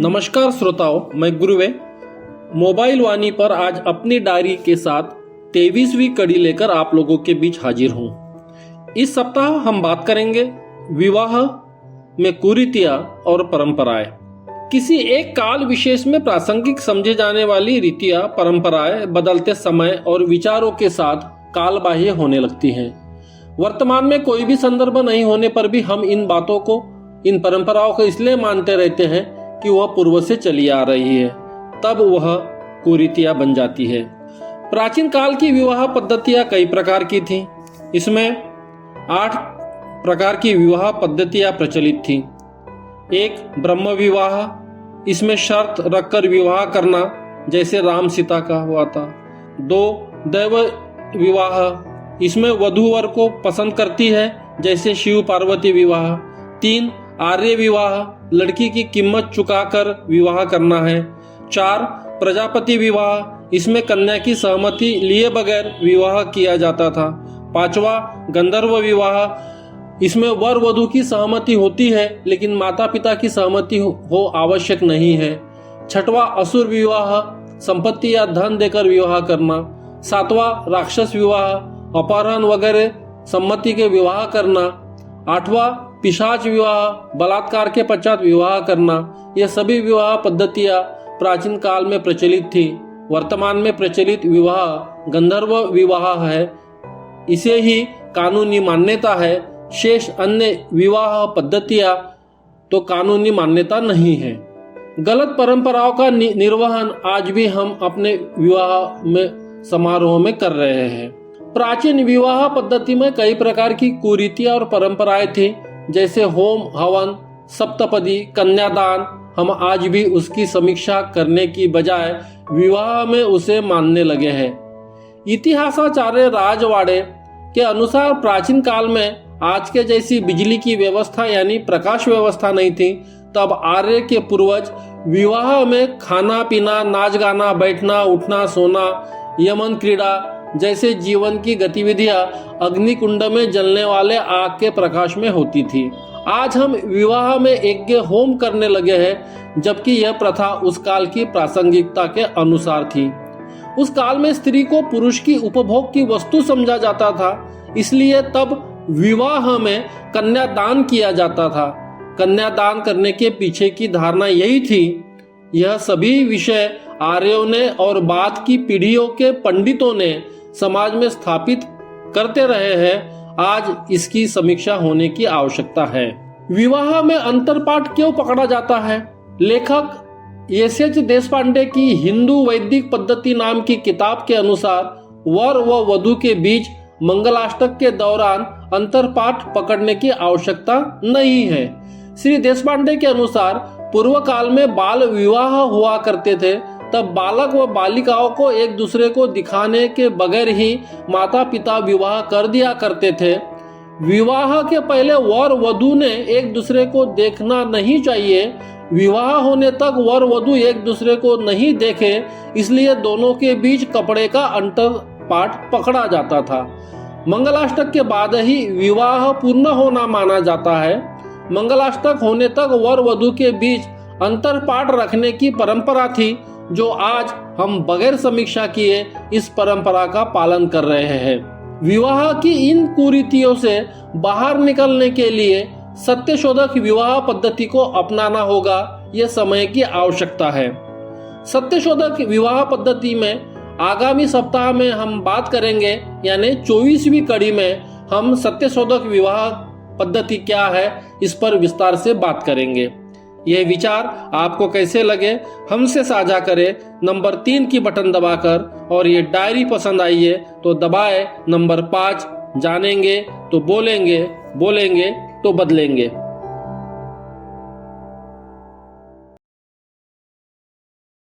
नमस्कार श्रोताओं, मैं गुरुवे मोबाइल वाणी पर आज अपनी डायरी के साथ 23वीं कड़ी लेकर आप लोगों के बीच हाजिर हूँ। इस सप्ताह हम बात करेंगे विवाह में कुरीतियां और परंपराएं। किसी एक काल विशेष में प्रासंगिक समझे जाने वाली रीतियां परंपराएं बदलते समय और विचारों के साथ कालबाह्य होने लगती हैं। वर्तमान में कोई भी संदर्भ नहीं होने पर भी हम इन बातों को, इन परंपराओं को इसलिए मानते रहते हैं कि वह पूर्व से चली आ रही है, तब वह कुरीतियां बन जाती है। प्राचीन काल की विवाह पद्धतियां कई प्रकार की थीं। इसमें 8 प्रकार की विवाह पद्धतियां प्रचलित थीं। 1 ब्रह्म विवाह, इसमें शर्त रखकर विवाह करना, जैसे राम सीता का हुआ था। 2 दैव विवाह, इसमें वधू वर को पसंद करती है, जैसे शिव पार्वती विवाह। 3 आर्य विवाह, लड़की की कीमत चुकाकर विवाह करना है। 4 प्रजापति विवाह, इसमें कन्या की सहमति लिए बगैर विवाह किया जाता था। 5वां गंधर्व विवाह, इसमें वर वधू की सहमति होती है लेकिन माता पिता की सहमति हो आवश्यक नहीं है। 6वां असुर विवाह, संपत्ति या धन देकर विवाह करना। 7वां राक्षस विवाह, अपहरण वगैरह सम्मति के विवाह करना। 8वां पिशाच विवाह, बलात्कार के पश्चात विवाह करना। यह सभी विवाह पद्धतियां प्राचीन काल में प्रचलित थी। वर्तमान में प्रचलित विवाह गंधर्व विवाह है, इसे ही कानूनी मान्यता है। शेष अन्य विवाह पद्धतियां तो कानूनी मान्यता नहीं है। गलत परंपराओं का निर्वहन आज भी हम अपने विवाह में समारोह में कर रहे हैं। प्राचीन विवाह पद्धति में कई प्रकार की कुरीतियां और परंपराएं थी, जैसे होम हवन, सप्तपदी, कन्यादान। हम आज भी उसकी समीक्षा करने की बजाय विवाह में उसे मानने लगे हैं। इतिहासाचार्य राजवाड़े के अनुसार प्राचीन काल में आज के जैसी बिजली की व्यवस्था यानी प्रकाश व्यवस्था नहीं थी। तब आर्य के पूर्वज विवाह में खाना पीना, नाच गाना, बैठना उठना, सोना, यमन क्रीड़ा जैसे जीवन की गतिविधियां अग्निकुंड में जलने वाले आग के प्रकाश में होती थी। आज हम विवाह में यज्ञ होम करने लगे हैं, जबकि यह प्रथा उस काल की प्रासंगिकता के अनुसार थी। उस काल में स्त्री को पुरुष की उपभोग की वस्तु समझा जाता था, इसलिए तब विवाह में कन्यादान किया जाता था। कन्यादान करने के पीछे की धारणा यही थी। यह सभी विषय आर्यों ने और बाद की पीढ़ियों के पंडितों ने समाज में स्थापित करते रहे हैं। आज इसकी समीक्षा होने की आवश्यकता है। विवाह में अंतरपाठ क्यों पकड़ा जाता है? लेखक एस.एच. देशपांडे की हिंदू वैदिक पद्धति नाम की किताब के अनुसार वर व वधू के बीच मंगलाष्टक के दौरान अंतरपाठ पकड़ने की आवश्यकता नहीं है। श्री देशपांडे के अनुसार पूर्व काल में बाल विवाह हुआ करते थे। तब बालक व बालिकाओं को एक दूसरे को दिखाने के बगैर ही माता पिता विवाह कर दिया करते थे। विवाह के पहले वर वधू ने एक दूसरे को देखना नहीं चाहिए। विवाह होने तक वर वधू एक दूसरे को नहीं देखे, इसलिए दोनों के बीच कपड़े का अंतरपाठ पकड़ा जाता था। मंगलाष्टक के बाद ही विवाह पूर्ण होना माना जाता है। मंगलाष्टक होने तक वर वधू के बीच अंतरपाठ रखने की परंपरा थी, जो आज हम बगैर समीक्षा किए इस परंपरा का पालन कर रहे हैं। विवाह की इन कुरीतियों से बाहर निकलने के लिए सत्यशोधक विवाह पद्धति को अपनाना होगा। यह समय की आवश्यकता है। सत्यशोधक विवाह पद्धति में आगामी सप्ताह में हम बात करेंगे, यानी 24वीं कड़ी में हम सत्यशोधक विवाह पद्धति क्या है इस पर विस्तार से बात करेंगे। यह विचार आपको कैसे लगे हमसे साझा करें नंबर 3 की बटन दबाकर, और ये डायरी पसंद आई है तो दबाएं नंबर 5। जानेंगे तो बोलेंगे, बोलेंगे तो बदलेंगे।